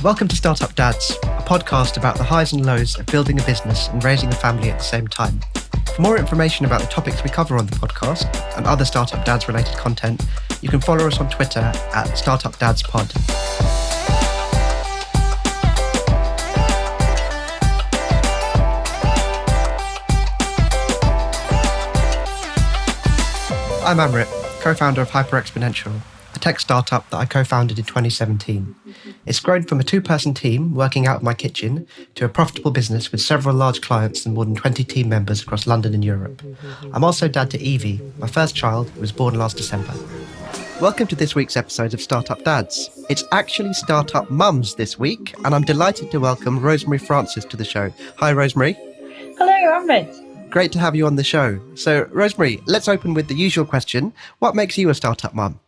Welcome to Startup Dads, a podcast about the highs and lows of building a business and raising a family at the same time. For more information about the topics we cover on the podcast and other Startup Dads related content, you can follow us on Twitter at StartupDadsPod. I'm Amrit, co-founder of Hyperexponential, a tech startup that I co-founded in 2017. It's grown from a two-person team working out of my kitchen to a profitable business with several large clients and more than 20 team members across London and Europe. I'm also dad to Evie, my first child, who was born last December. Welcome to this week's episode of Startup Dads. It's actually Startup Mums this week, and I'm delighted to welcome Rosemary Francis to the show. Hi, Rosemary. Hello, Amrit. Great to have you on the show. So, Rosemary, let's open with the usual question. What makes you a startup mum?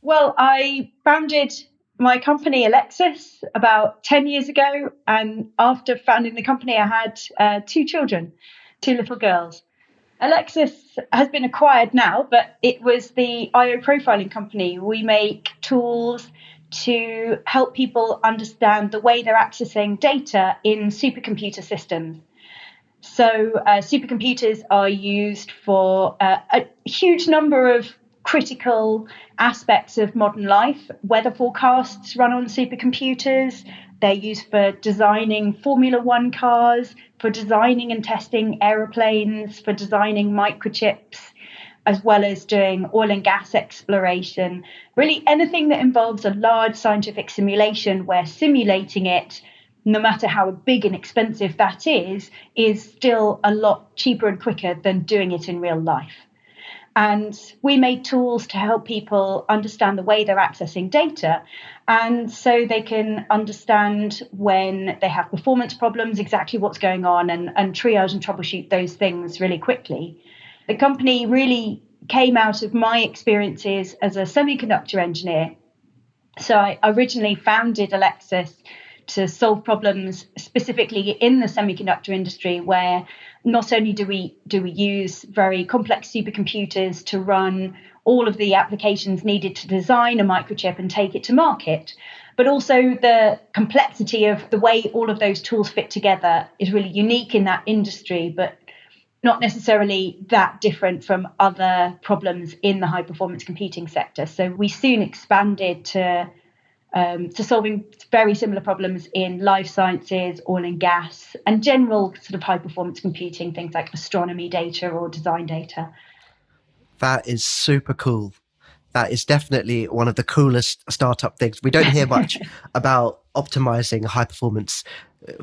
Well, I founded my company, Ellexus, about 10 years ago. And after founding the company, I had two children, two little girls. Ellexus has been acquired now, but it was the IO profiling company. We make tools to help people understand the way they're accessing data in supercomputer systems. So supercomputers are used for a huge number of critical aspects of modern life. Weather forecasts run on supercomputers. They're used for designing Formula One cars, for designing and testing aeroplanes, for designing microchips, as well as doing oil and gas exploration. Really anything that involves a large scientific simulation where simulating it, no matter how big and expensive that is still a lot cheaper and quicker than doing it in real life. And we made tools to help people understand the way they're accessing data, and so they can understand when they have performance problems, exactly what's going on, and triage and troubleshoot those things really quickly. The company really came out of my experiences as a semiconductor engineer. So I originally founded Ellexus to solve problems specifically in the semiconductor industry, where not only do we use very complex supercomputers to run all of the applications needed to design a microchip and take it to market, but also the complexity of the way all of those tools fit together is really unique in that industry, but not necessarily that different from other problems in the high performance computing sector. So we soon expanded to solving very similar problems in life sciences, oil and gas, and general sort of high performance computing, things like astronomy data or design data. That is super cool. That is definitely one of the coolest startup things. We don't hear much about optimizing high performance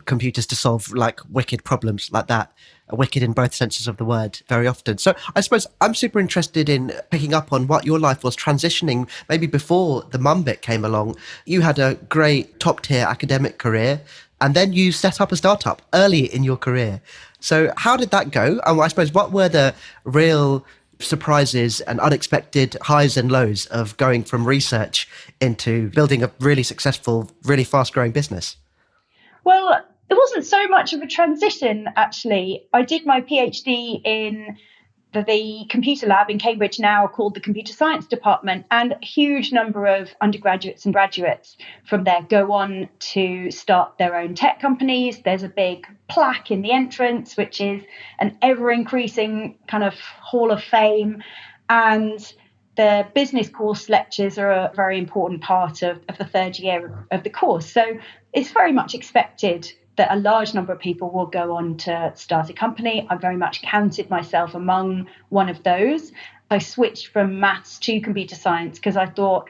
computers to solve like wicked problems like that, wicked in both senses of the word, very often. So I suppose I'm super interested in picking up on what your life was transitioning, maybe before the mum bit came along. You had a great top tier academic career, and then you set up a startup early in your career. So how did that go? And I suppose what were the real surprises and unexpected highs and lows of going from research into building a really successful, really fast growing business? Well, it wasn't so much of a transition, actually. I did my PhD in the computer lab in Cambridge, now called the Computer Science Department, and a huge number of undergraduates and graduates from there go on to start their own tech companies. There's a big plaque in the entrance, which is an ever-increasing kind of hall of fame. And the business course lectures are a very important part of the third year of the course. So it's very much expected that a large number of people will go on to start a company. I very much counted myself among one of those. I switched from maths to computer science because I thought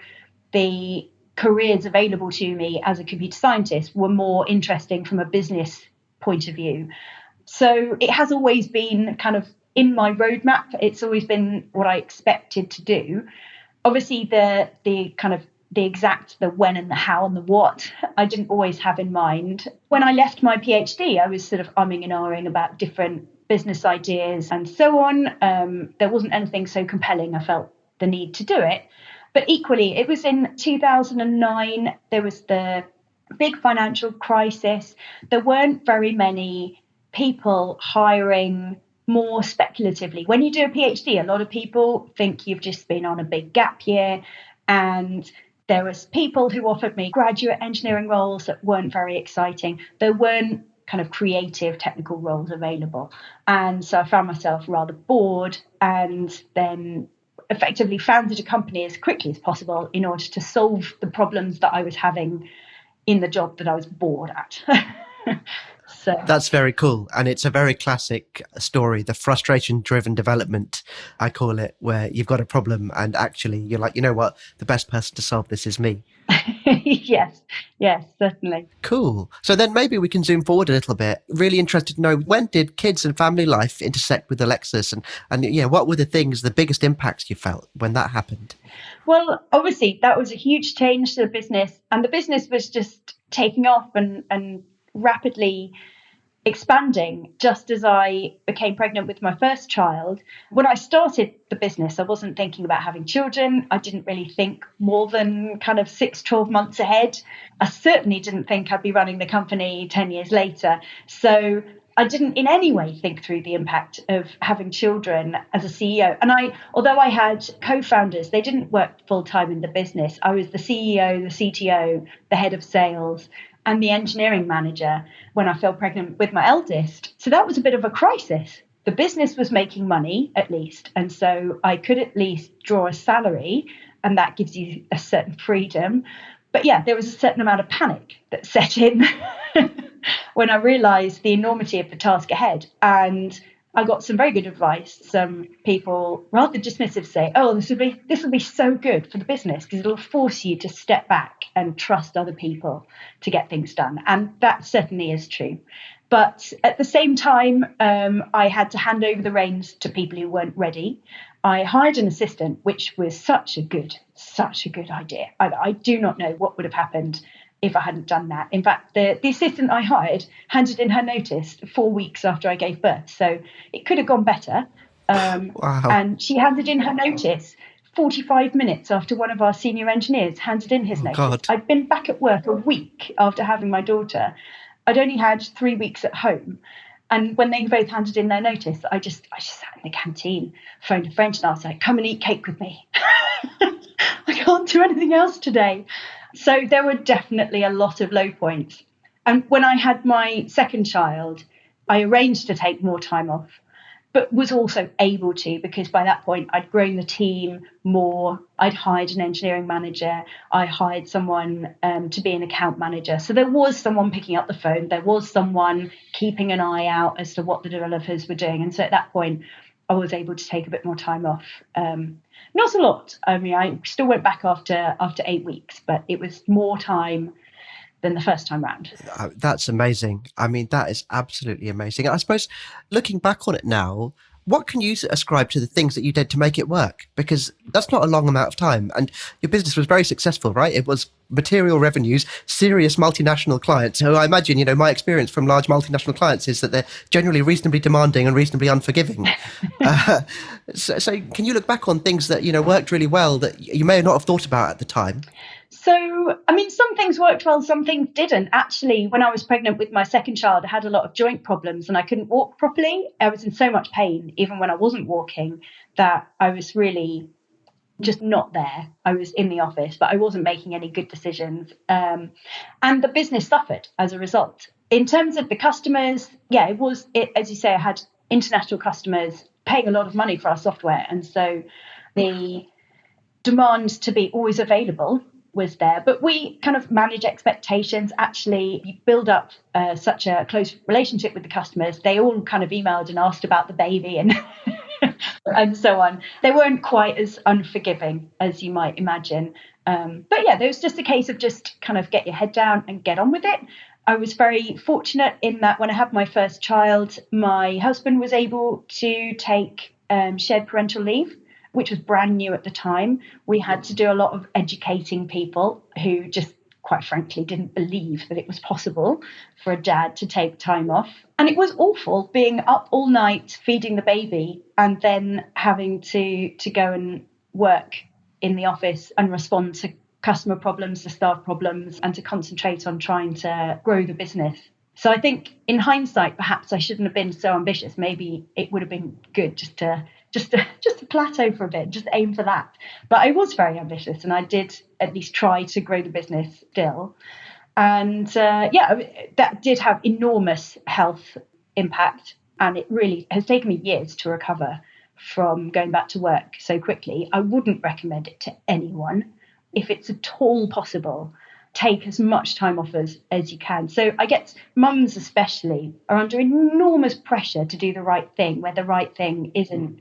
the careers available to me as a computer scientist were more interesting from a business point of view. So it has always been kind of in my roadmap. It's always been what I expected to do. Obviously, the kind of the exact, the when and the how and the what, I didn't always have in mind. When I left my PhD, I was sort of umming and ahhing about different business ideas and so on. There wasn't anything so compelling. I felt the need to do it. But equally, it was in 2009, there was the big financial crisis. There weren't very many people hiring more speculatively. When you do a PhD, a lot of people think you've just been on a big gap year and There was people who offered me graduate engineering roles that weren't very exciting. There weren't kind of creative technical roles available. And so I found myself rather bored, and then effectively founded a company as quickly as possible in order to solve the problems that I was having in the job that I was bored at. So That's very cool. And it's a very classic story, the frustration driven development, I call it, where you've got a problem and actually you're like, you know what, the best person to solve this is me. yes, certainly. Cool. So then maybe we can zoom forward a little bit. Really interested to know, when did kids and family life intersect with Ellexus, and yeah, what were the things, the biggest impacts you felt when that happened? Well, obviously that was a huge change to the business, and the business was just taking off and rapidly expanding just as I became pregnant with my first child. When I started the business, I wasn't thinking about having children. I didn't really think more than kind of 12 months ahead. I certainly didn't think I'd be running the company 10 years later. So I didn't in any way think through the impact of having children as a CEO. And although I had co-founders, they didn't work full time in the business. I was the CEO, the CTO, the head of sales, and the engineering manager when I fell pregnant with my eldest. So that was a bit of a crisis. The business was making money, at least, and so I could at least draw a salary, and that gives you a certain freedom. But yeah, there was a certain amount of panic that set in when I realised the enormity of the task ahead. And I got some very good advice. Some people, rather dismissive, say, "Oh, this will be so good for the business because it'll force you to step back and trust other people to get things done." And that certainly is true. But at the same time, I had to hand over the reins to people who weren't ready. I hired an assistant, which was such a good idea. I do not know what would have happened if I hadn't done that. In fact, the assistant I hired handed in her notice 4 weeks after I gave birth. So it could have gone better. Wow. And she handed in her notice 45 minutes after one of our senior engineers handed in his Oh, notice. God. I'd been back at work a week after having my daughter. I'd only had 3 weeks at home. And when they both handed in their notice, I just sat in the canteen, phoned a friend, and I was like, "Come and eat cake with me." I can't do anything else today. So there were definitely a lot of low points. And when I had my second child, I arranged to take more time off, but was also able to, because by that point I'd grown the team more. I'd hired an engineering manager. I hired someone to be an account manager. So there was someone picking up the phone. There was someone keeping an eye out as to what the developers were doing. And so at that point, I was able to take a bit more time off. Not a lot. I mean, I still went back after 8 weeks, but it was more time than the first time round. That's amazing. I mean, that is absolutely amazing. I suppose looking back on it now, what can you ascribe to the things that you did to make it work? Because that's not a long amount of time. And your business was very successful, right? It was material revenues, serious multinational clients. So I imagine, you know, my experience from large multinational clients is that they're generally reasonably demanding and reasonably unforgiving. So can you look back on things that, you know, worked really well that you may not have thought about at the time? So, I mean, some things worked well, some things didn't. Actually, when I was pregnant with my second child, I had a lot of joint problems and I couldn't walk properly. I was in so much pain, even when I wasn't walking, that I was really just not there. I was in the office, but I wasn't making any good decisions. And the business suffered as a result. In terms of the customers, yeah, as you say, I had international customers paying a lot of money for our software. And so the demand to be always available was there, but we kind of manage expectations. Actually, you build up such a close relationship with the customers. They all kind of emailed and asked about the baby and and so on. They weren't quite as unforgiving as you might imagine. But yeah, there was just a case of just kind of get your head down and get on with it. I was very fortunate in that when I had my first child, my husband was able to take shared parental leave, which was brand new at the time. We had to do a lot of educating people who just, quite frankly, didn't believe that it was possible for a dad to take time off. And it was awful being up all night feeding the baby and then having to go and work in the office and respond to customer problems, to staff problems, and to concentrate on trying to grow the business. So I think in hindsight, perhaps I shouldn't have been so ambitious. Maybe it would have been good just to just to plateau for a bit, just aim for that. But I was very ambitious, and I did at least try to grow the business still. And that did have enormous health impact, and it really has taken me years to recover from going back to work so quickly. I wouldn't recommend it to anyone. If it's at all possible, take as much time off as you can. So I guess mums especially are under enormous pressure to do the right thing where the right thing isn't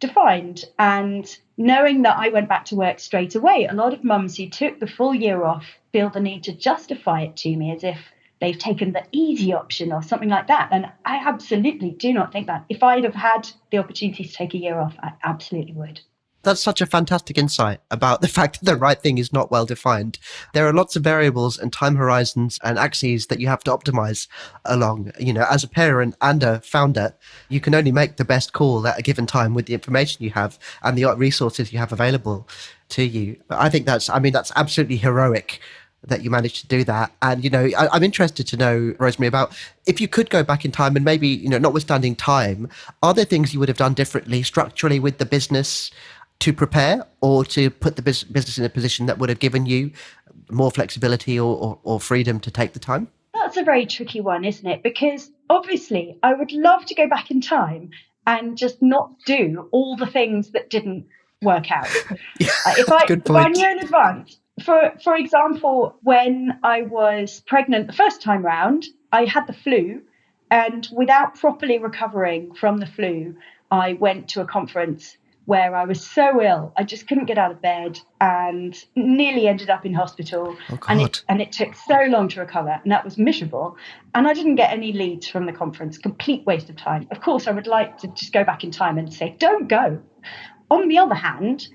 defined. And knowing that I went back to work straight away, a lot of mums who took the full year off feel the need to justify it to me as if they've taken the easy option or something like that. And I absolutely do not think that. If I'd have had the opportunity to take a year off, I absolutely would. That's such a fantastic insight about the fact that the right thing is not well defined. There are lots of variables and time horizons and axes that you have to optimize along. As a parent and a founder, you can only make the best call at a given time with the information you have and the resources you have available to you. I think that's absolutely heroic that you managed to do that. And, I'm interested to know, Rosemary, about if you could go back in time and maybe, notwithstanding time, are there things you would have done differently structurally with the business to prepare or to put the business in a position that would have given you more flexibility or freedom to take the time? That's a very tricky one, isn't it? Because obviously I would love to go back in time and just not do all the things that didn't work out. If I knew in advance, for example, when I was pregnant the first time round, I had the flu, and without properly recovering from the flu, I went to a conference where I was so ill, I just couldn't get out of bed and nearly ended up in hospital. Oh, God. And it took so long to recover, and that was miserable. And I didn't get any leads from the conference, complete waste of time. Of course, I would like to just go back in time and say, don't go. On the other hand,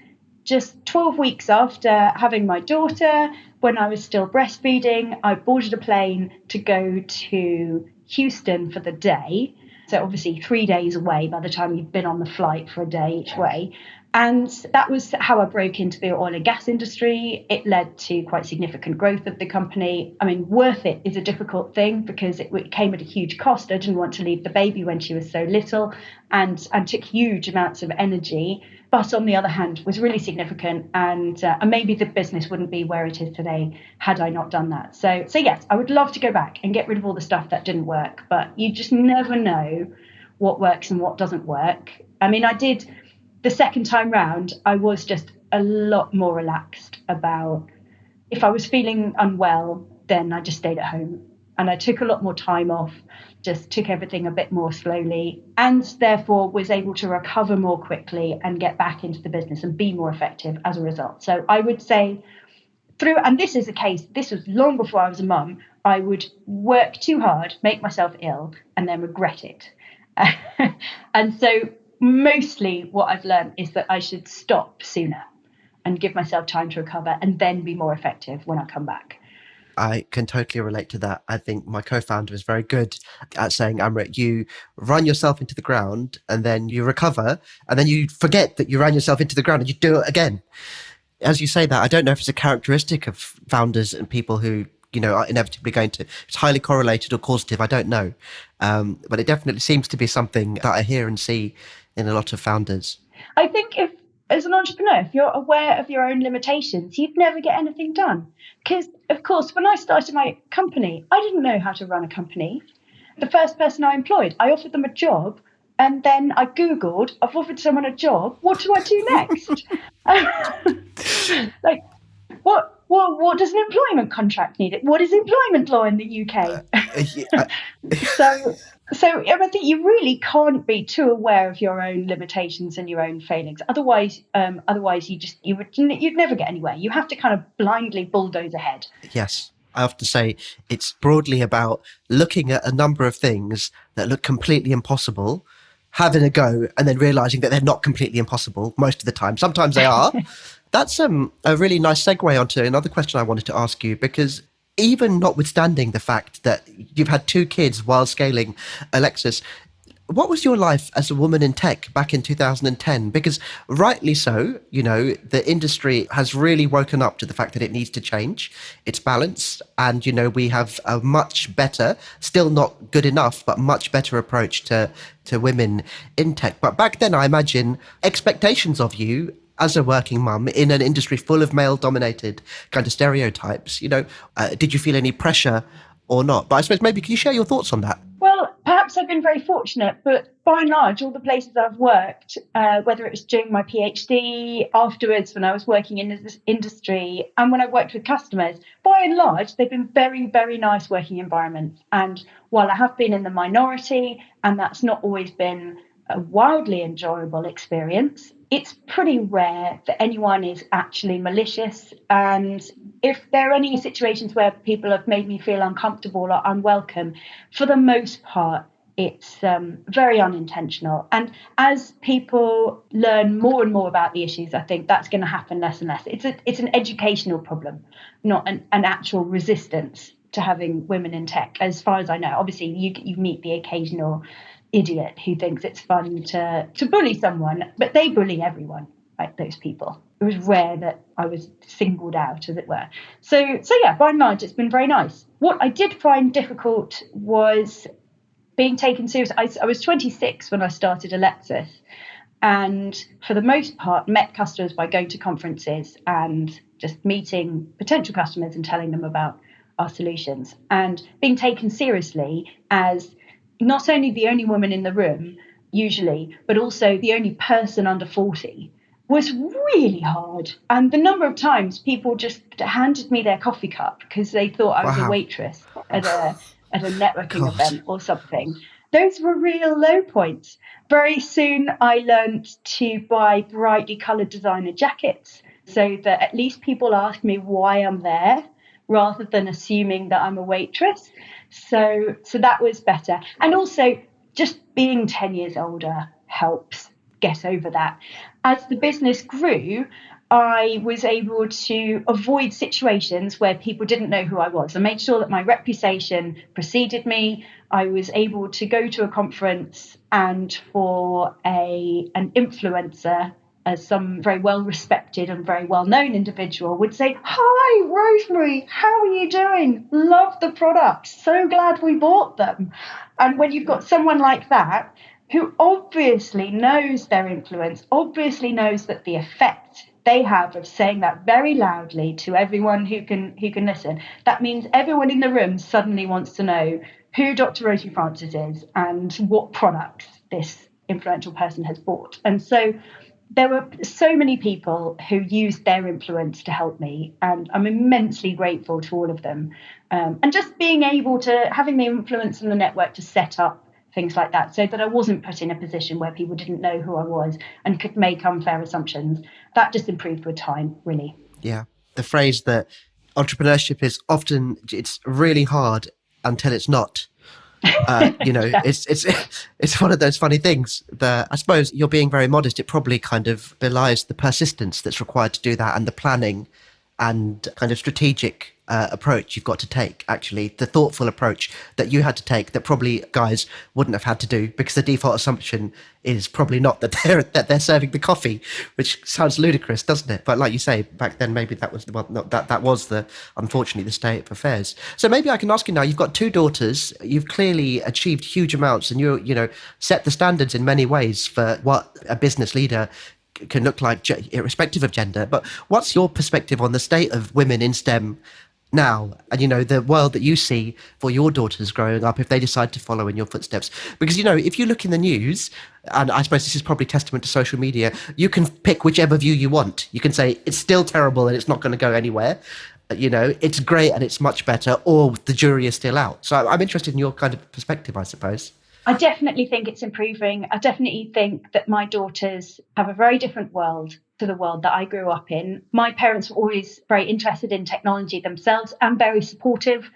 just 12 weeks after having my daughter, when I was still breastfeeding, I boarded a plane to go to Houston for the day. So obviously 3 days away by the time you've been on the flight for a day each way. And that was how I broke into the oil and gas industry. It led to quite significant growth of the company. I mean, worth it is a difficult thing because it came at a huge cost. I didn't want to leave the baby when she was so little and took huge amounts of energy. But on the other hand, was really significant, and maybe the business wouldn't be where it is today had I not done that. So yes, I would love to go back and get rid of all the stuff that didn't work, but you just never know what works and what doesn't work. I mean, I did the second time round, I was just a lot more relaxed about if I was feeling unwell, then I just stayed at home. And I took a lot more time off, just took everything a bit more slowly, and therefore was able to recover more quickly and get back into the business and be more effective as a result. So I would say and this is a case, this was long before I was a mum, I would work too hard, make myself ill, and then regret it. And so mostly what I've learned is that I should stop sooner and give myself time to recover and then be more effective when I come back. I can totally relate to that. I think my co-founder is very good at saying, Amrit, you run yourself into the ground and then you recover and then you forget that you ran yourself into the ground and you do it again. As you say that, I don't know if it's a characteristic of founders and people who, are inevitably going to, it's highly correlated or causative. I don't know. But it definitely seems to be something that I hear and see in a lot of founders. I think as an entrepreneur, if you're aware of your own limitations, you'd never get anything done. Because, of course, when I started my company, I didn't know how to run a company. The first person I employed, I offered them a job, and then I Googled, I've offered someone a job, what do I do next? What does an employment contract need? What is employment law in the UK? So I think you really can't be too aware of your own limitations and your own failings. Otherwise, you'd never get anywhere. You have to kind of blindly bulldoze ahead. Yes. I often say it's broadly about looking at a number of things that look completely impossible, having a go, and then realizing that they're not completely impossible most of the time. Sometimes they are. That's a really nice segue onto another question I wanted to ask you, because even notwithstanding the fact that you've had 2 kids while scaling Ellexus, What was your life as a woman in tech back in 2010? Because rightly so, the industry has really woken up to the fact that it needs to change. It's balanced. And, we have a much better, still not good enough, but much better approach to women in tech. But back then, I imagine expectations of you as a working mum in an industry full of male dominated kind of stereotypes, did you feel any pressure or not? But I suppose maybe can you share your thoughts on that? Well, perhaps I've been very fortunate, but by and large, all the places I've worked, whether it was during my PhD, afterwards when I was working in this industry, and when I worked with customers, by and large, they've been very, very nice working environments. And while I have been in the minority, and that's not always been a wildly enjoyable experience, it's pretty rare that anyone is actually malicious. And if there are any situations where people have made me feel uncomfortable or unwelcome, for the most part, it's very unintentional. And as people learn more and more about the issues, I think that's going to happen less and less. It's an educational problem, not an actual resistance to having women in tech, as far as I know. Obviously, you meet the occasional idiot who thinks it's fun to bully someone, but they bully everyone, like those people. It was rare that I was singled out, as it were. So yeah, by and large, it's been very nice. What I did find difficult was being taken seriously. I was 26 when I started Ellexus, and for the most part met customers by going to conferences and just meeting potential customers and telling them about our solutions, and being taken seriously as not only the only woman in the room, usually, but also the only person under 40 was really hard. And the number of times people just handed me their coffee cup because they thought I was a Wow. waitress at a networking God. event or something. Those were real low points. Very soon I learned to buy brightly coloured designer jackets so that at least people ask me why I'm there rather than assuming that I'm a waitress. So that was better. And also just being 10 years older helps get over that. As the business grew, I was able to avoid situations where people didn't know who I was. I made sure that my reputation preceded me. I was able to go to a conference and for an influencer, as some very well respected and very well known individual would say, "Hi, Rosemary, how are you doing? Love the products. So glad we bought them." And when you've got someone like that, who obviously knows their influence, obviously knows that the effect they have of saying that very loudly to everyone who can listen, that means everyone in the room suddenly wants to know who Dr. Rosemary Francis is and what products this influential person has bought. And so there were so many people who used their influence to help me, and I'm immensely grateful to all of them. And just being able to, having the influence in the network to set up things like that so that I wasn't put in a position where people didn't know who I was and could make unfair assumptions, that just improved with time, really. Yeah. The phrase that entrepreneurship is often, it's really hard until it's not. Yeah. It's one of those funny things that I suppose you're being very modest. It probably kind of belies the persistence that's required to do that and the planning and kind of strategic approach you've got to take, actually, the thoughtful approach that you had to take that probably guys wouldn't have had to do, because the default assumption is probably not that they're serving the coffee, which sounds ludicrous, doesn't it? But like you say, back then maybe that was that was the, unfortunately, the state of affairs. So maybe I can ask you now, you've got two daughters, you've clearly achieved huge amounts, and you set the standards in many ways for what a business leader can look like, irrespective of gender. But what's your perspective on the state of women in STEM now, and the world that you see for your daughters growing up if they decide to follow in your footsteps? Because if you look in the news, and I suppose this is probably testament to social media, you can pick whichever view you want. You can say it's still terrible and it's not going to go anywhere, it's great and it's much better, or the jury is still out. So I'm interested in your kind of perspective, I suppose. I definitely think it's improving. I definitely think that my daughters have a very different world to the world that I grew up in. My parents were always very interested in technology themselves and very supportive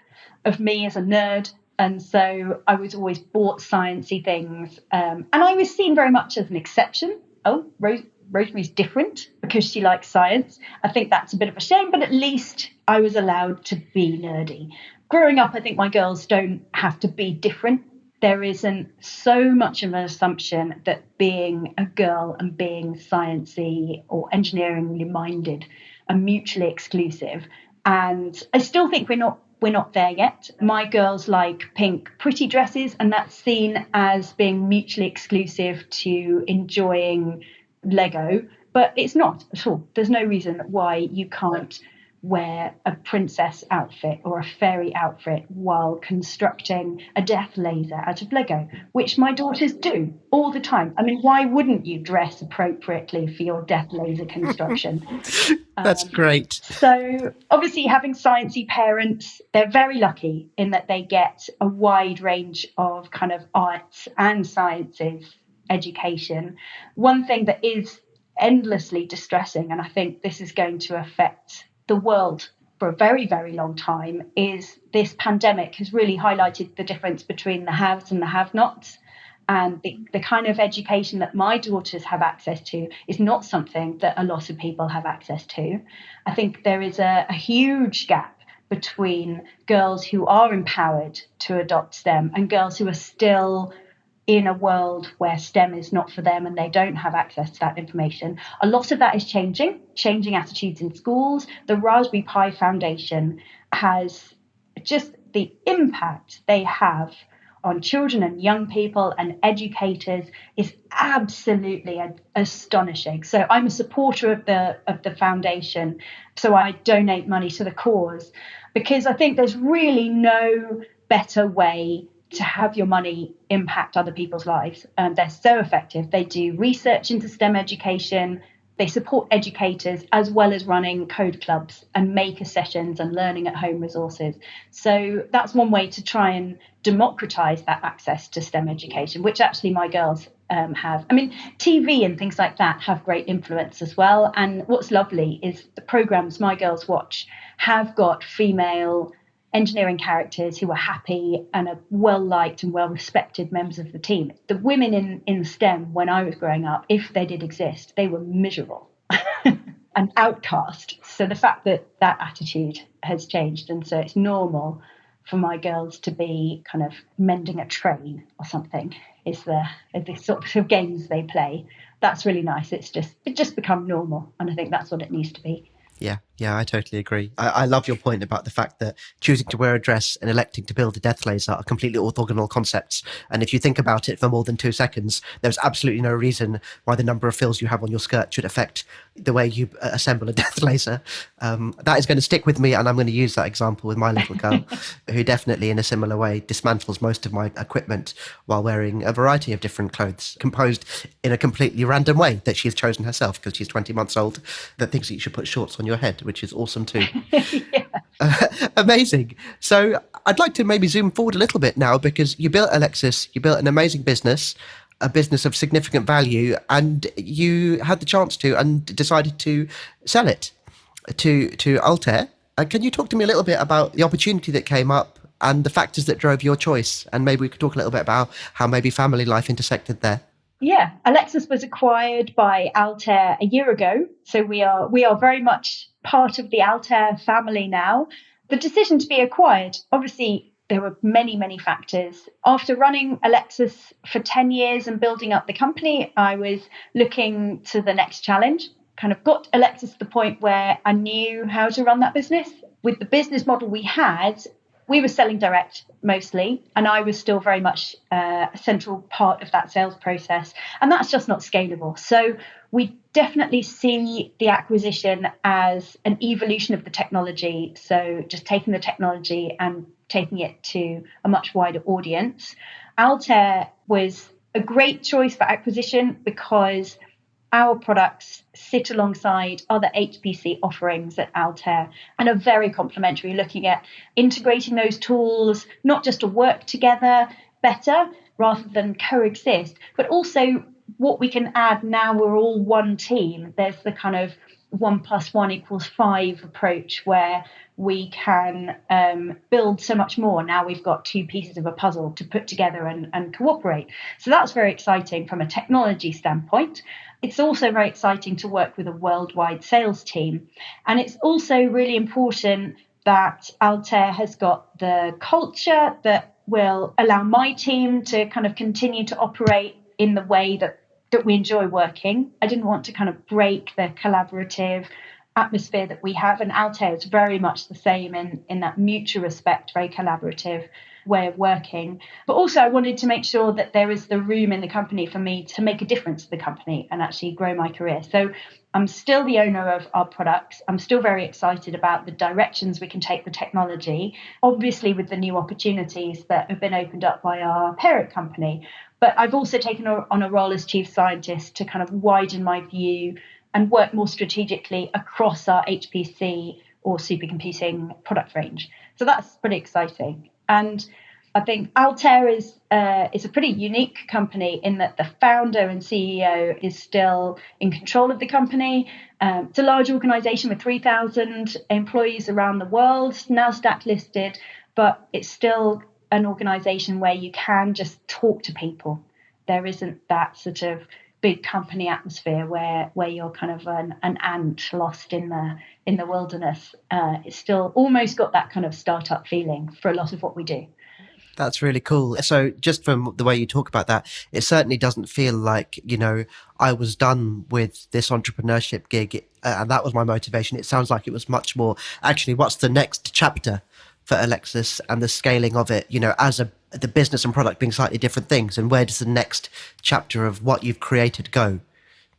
of me as a nerd. And so I was always bought sciencey things. And I was seen very much as an exception. Oh, Rosemary's different because she likes science. I think that's a bit of a shame, but at least I was allowed to be nerdy. Growing up, I think my girls don't have to be different. there isn't so much of an assumption that being a girl and being sciencey or engineeringly minded are mutually exclusive. And I still think we're not there yet. My girls like pink pretty dresses, and that's seen as being mutually exclusive to enjoying Lego, but it's not at all. There's no reason why you can't wear a princess outfit or a fairy outfit while constructing a death laser out of Lego, which my daughters do all the time. I mean, why wouldn't you dress appropriately for your death laser construction? That's great. So obviously having sciencey parents, they're very lucky in that they get a wide range of kind of arts and sciences education. One thing that is endlessly distressing, and I think this is going to affect the world for a very, very long time, is this pandemic has really highlighted the difference between the haves and the have-nots. And the kind of education that my daughters have access to is not something that a lot of people have access to. I think there is a huge gap between girls who are empowered to adopt STEM and girls who are still in a world where STEM is not for them and they don't have access to that information. A lot of that is changing attitudes in schools. The Raspberry Pi Foundation has just the impact they have on children and young people and educators is absolutely astonishing. So I'm a supporter of the foundation. So I donate money to the cause because I think there's really no better way to have your money impact other people's lives. They're so effective. They do research into STEM education. They support educators as well as running code clubs and maker sessions and learning at home resources. So that's one way to try and democratize that access to STEM education, which actually my girls have. I mean, TV and things like that have great influence as well. And what's lovely is the programs my girls watch have got female engineering characters who are happy and are well liked and well respected members of the team. The women in STEM when I was growing up, if they did exist, they were miserable and outcast. So the fact that that attitude has changed, and so it's normal for my girls to be kind of mending a train or something is the sort of games they play. That's really nice. It's just become normal, and I think that's what it needs to be. Yeah, I totally agree. I love your point about the fact that choosing to wear a dress and electing to build a death laser are completely orthogonal concepts. And if you think about it for more than 2 seconds, there's absolutely no reason why the number of fills you have on your skirt should affect the way you assemble a death laser. That is going to stick with me, and I'm going to use that example with my little girl, who definitely in a similar way dismantles most of my equipment while wearing a variety of different clothes, composed in a completely random way that she's chosen herself because she's 20 months old, that thinks that you should put shorts on your head, which is awesome too. Yeah. Amazing. So I'd like to maybe zoom forward a little bit now, because you built Ellexus, you built an amazing business, a business of significant value, and you had the chance to and decided to sell it to Altair. Can you talk to me a little bit about the opportunity that came up and the factors that drove your choice? And maybe we could talk a little bit about how maybe family life intersected there. Yeah, Ellexus was acquired by Altair a year ago, so we are very much part of the Altair family now. The decision to be acquired, obviously, there were many, many factors. After running Ellexus for 10 years and building up the company, I was looking to the next challenge. Kind of got Ellexus to the point where I knew how to run that business. With the business model we had, we were selling direct mostly, and I was still very much a central part of that sales process. And that's just not scalable. So we definitely see the acquisition as an evolution of the technology. So just taking the technology and taking it to a much wider audience. Altair was a great choice for acquisition because our products sit alongside other HPC offerings at Altair and are very complementary, looking at integrating those tools, not just to work together better rather than coexist, but also what we can add now we're all one team. There's the kind of 1 + 1 = 5 approach where we can build so much more. Now we've got 2 pieces of a puzzle to put together and cooperate. So that's very exciting from a technology standpoint. It's also very exciting to work with a worldwide sales team. And it's also really important that Altair has got the culture that will allow my team to kind of continue to operate in the way that we enjoy working. I didn't want to kind of break the collaborative atmosphere that we have, and Altair is very much the same in that mutual respect, very collaborative way of working. But also I wanted to make sure that there is the room in the company for me to make a difference to the company and actually grow my career. So I'm still the owner of our products. I'm still very excited about the directions we can take the technology, obviously with the new opportunities that have been opened up by our parent company. But I've also taken on a role as chief scientist to kind of widen my view and work more strategically across our HPC or supercomputing product range. So that's pretty exciting. And I think Altair is a pretty unique company in that the founder and CEO is still in control of the company. It's a large organization with 3,000 employees around the world, NASDAQ listed, but it's still an organization where you can just talk to people. There isn't that sort of big company atmosphere where you're kind of an ant lost in the wilderness. It's still almost got that kind of startup feeling for a lot of what we do. That's really cool. So just from the way you talk about that, it certainly doesn't feel like, I was done with this entrepreneurship gig and that was my motivation. It sounds like it was much more, actually, what's the next chapter for Ellexus and the scaling of it, as the business and product being slightly different things, and where does the next chapter of what you've created go?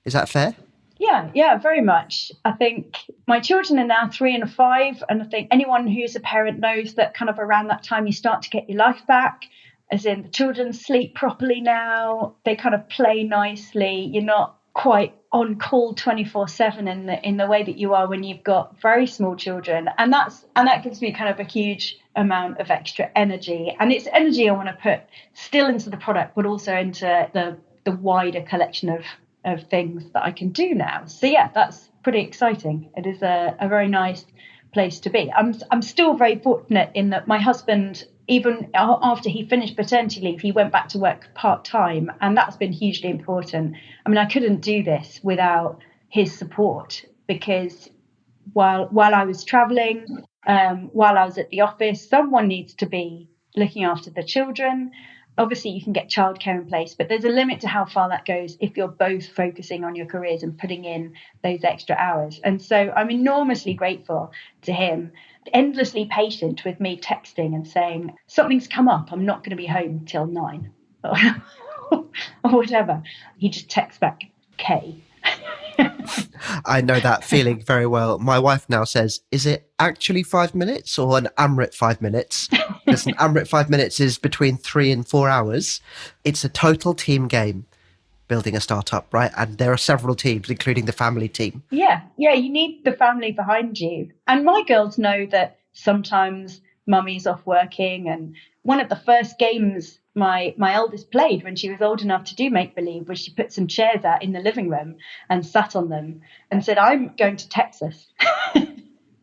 Is that fair? Yeah, very much. I think my children are now 3 and 5, and I think anyone who's a parent knows that kind of around that time you start to get your life back, as in the children sleep properly now, they kind of play nicely, you're not quite on call 24/7 in the way that you are when you've got very small children, and that gives me kind of a huge amount of extra energy, and it's energy I want to put still into the product but also into the wider collection of things that I can do now. So yeah, that's pretty exciting. It is a very nice place to be. I'm still very fortunate in that my husband, even after he finished paternity leave, he went back to work part-time, and that's been hugely important. I mean, I couldn't do this without his support, because while I was traveling, while I was at the office, someone needs to be looking after the children. Obviously, you can get childcare in place, but there's a limit to how far that goes if you're both focusing on your careers and putting in those extra hours. And so I'm enormously grateful to him, endlessly patient with me texting and saying, something's come up, I'm not going to be home till 9 or whatever. He just texts back, K. I know that feeling very well. My wife now says, is it actually 5 minutes or an AMRIT 5 minutes? Because an AMRIT 5 minutes is between 3 and 4 hours. It's a total team game, building a startup, right? And there are several teams, including the family team. Yeah, you need the family behind you. And my girls know that sometimes mummy's off working. And one of the first games my eldest played when she was old enough to do make-believe was she put some chairs out in the living room and sat on them and said, I'm going to Texas.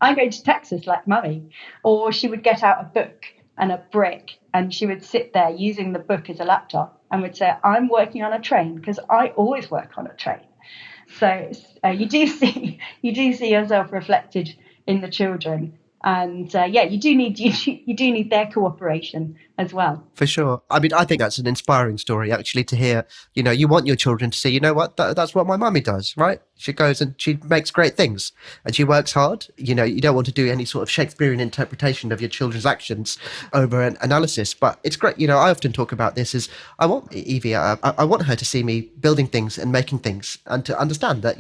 I'm going to Texas like mummy. Or she would get out a book and a brick and she would sit there using the book as a laptop and would say, I'm working on a train, because I always work on a train. So you do see yourself reflected in the children, and you do need their cooperation as well. For sure. I mean, I think that's an inspiring story, actually, to hear. You want your children to see, that's what my mummy does, right? She goes and she makes great things and she works hard. You don't want to do any sort of Shakespearean interpretation of your children's actions over an analysis, but it's great. I often talk about this as I want Evie, I want her to see me building things and making things and to understand that,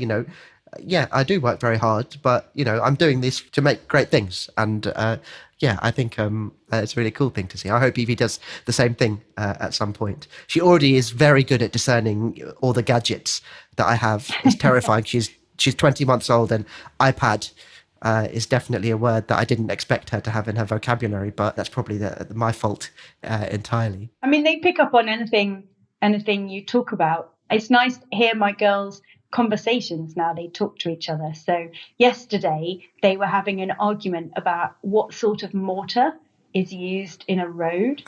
yeah, I do work very hard, but I'm doing this to make great things, and I think it's a really cool thing to see. I hope Evie does the same thing at some point. She already is very good at discerning all the gadgets that I have. It's terrifying. She's 20 months old, and iPad is definitely a word that I didn't expect her to have in her vocabulary, but that's probably my fault entirely. I mean, they pick up on anything you talk about. It's nice to hear my girls' conversations now. They talk to each other. So yesterday they were having an argument about what sort of mortar is used in a road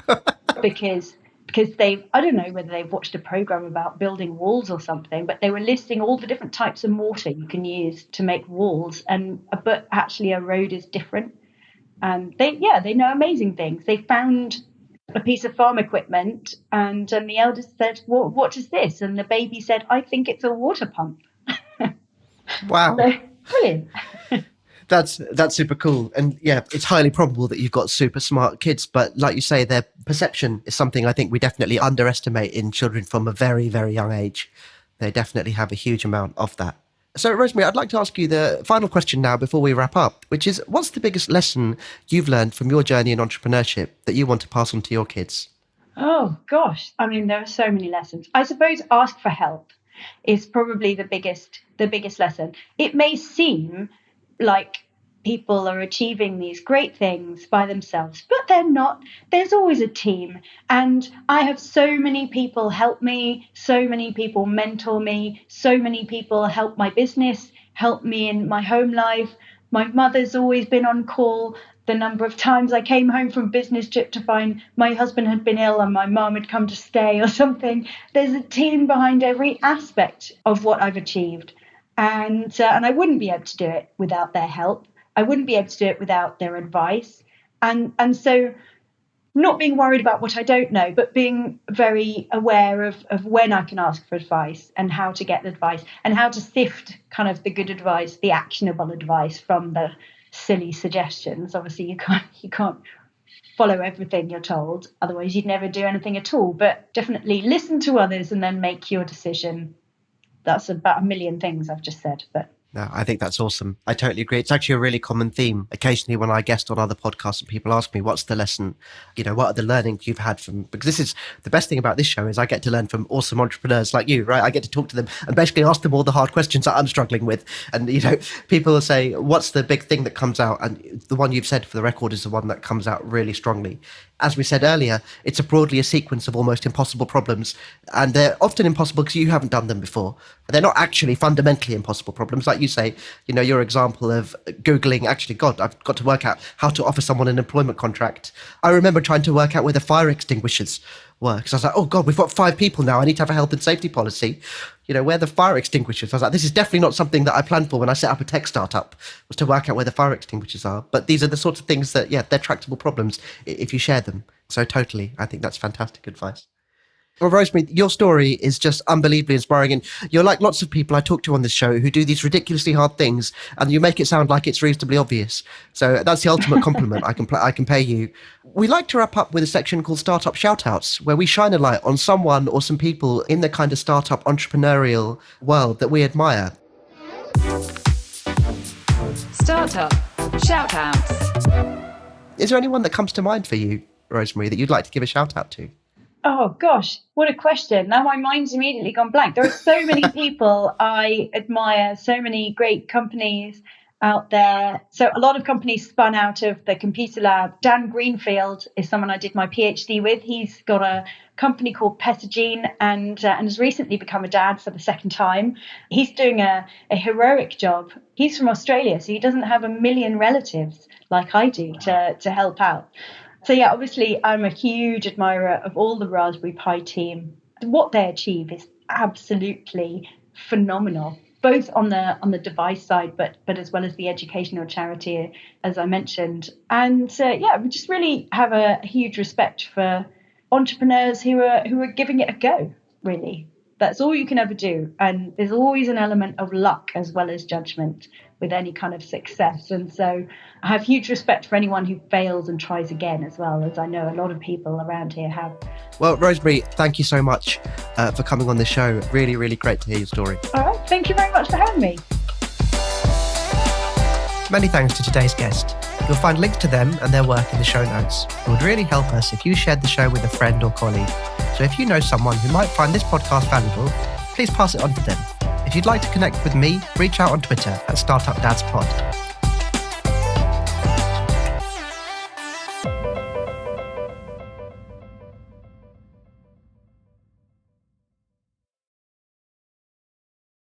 because I don't know whether they've watched a program about building walls or something, but they were listing all the different types of mortar you can use to make walls, but actually a road is different. And they know amazing things. They found a piece of farm equipment, and the eldest said, what is this? And the baby said, I think it's a water pump. Wow. So, brilliant. That's super cool. And yeah, it's highly probable that you've got super smart kids, but like you say, their perception is something I think we definitely underestimate in children from a very, very young age. They definitely have a huge amount of that. So Rosemary, I'd like to ask you the final question now before we wrap up, which is, what's the biggest lesson you've learned from your journey in entrepreneurship that you want to pass on to your kids? Oh gosh, I mean, there are so many lessons. I suppose ask for help is probably the biggest lesson. It may seem like people are achieving these great things by themselves, but they're not. There's always a team. And I have so many people help me, so many people mentor me, so many people help my business, help me in my home life. My mother's always been on call. The number of times I came home from business trip to find my husband had been ill and my mum had come to stay or something. There's a team behind every aspect of what I've achieved. And I wouldn't be able to do it without their help. I wouldn't be able to do it without their advice. And so not being worried about what I don't know, but being very aware of when I can ask for advice and how to get advice and how to sift kind of the good advice, the actionable advice from the silly suggestions. Obviously, you can't follow everything you're told. Otherwise, you'd never do anything at all. But definitely listen to others and then make your decision. That's about a million things I've just said, but No, I think that's awesome. I totally agree. It's actually a really common theme. Occasionally when I guest on other podcasts and people ask me, what's the lesson? What are the learnings you've had from, because this is the best thing about this show is I get to learn from awesome entrepreneurs like you, right? I get to talk to them and basically ask them all the hard questions that I'm struggling with. And, people will say, what's the big thing that comes out? And the one you've said for the record is the one that comes out really strongly. As we said earlier, it's broadly a sequence of almost impossible problems. And they're often impossible because you haven't done them before. They're not actually fundamentally impossible problems. Like you say, your example of Googling, actually, God, I've got to work out how to offer someone an employment contract. I remember trying to work out where the fire extinguishers were because I was like, oh God, we've got 5 people now. I need to have a health and safety policy. Where the fire extinguishers. I was like, this is definitely not something that I planned for when I set up a tech startup, was to work out where the fire extinguishers are. But these are the sorts of things that, they're tractable problems if you share them. So totally, I think that's fantastic advice. Well, Rosemary, your story is just unbelievably inspiring. And you're like lots of people I talk to on this show who do these ridiculously hard things and you make it sound like it's reasonably obvious. So that's the ultimate compliment I can pay you. We like to wrap up with a section called Startup Shoutouts, where we shine a light on someone or some people in the kind of startup entrepreneurial world that we admire. Startup Shoutouts. Is there anyone that comes to mind for you, Rosemary, that you'd like to give a shout out to? Oh gosh, what a question. Now my mind's immediately gone blank. There are so many people I admire, so many great companies out there. So a lot of companies spun out of the computer lab. Dan Greenfield is someone I did my PhD with. He's got a company called Petagene and has recently become a dad for the second time. He's doing a heroic job. He's from Australia, so he doesn't have a million relatives like I do to help out. So yeah, obviously I'm a huge admirer of all the Raspberry Pi team. What they achieve is absolutely phenomenal, both on the device side, but as well as the educational charity, as I mentioned. And we just really have a huge respect for entrepreneurs who are giving it a go, really. That's all you can ever do. And there's always an element of luck as well as judgment with any kind of success. And so I have huge respect for anyone who fails and tries again, as well as I know a lot of people around here have. Well, Rosemary, thank you so much for coming on the show. Really, really great to hear your story. All right. Thank you very much for having me. Many thanks to today's guest. You'll find links to them and their work in the show notes. It would really help us if you shared the show with a friend or colleague. So if you know someone who might find this podcast valuable, please pass it on to them. If you'd like to connect with me, reach out on Twitter at StartupDadsPod.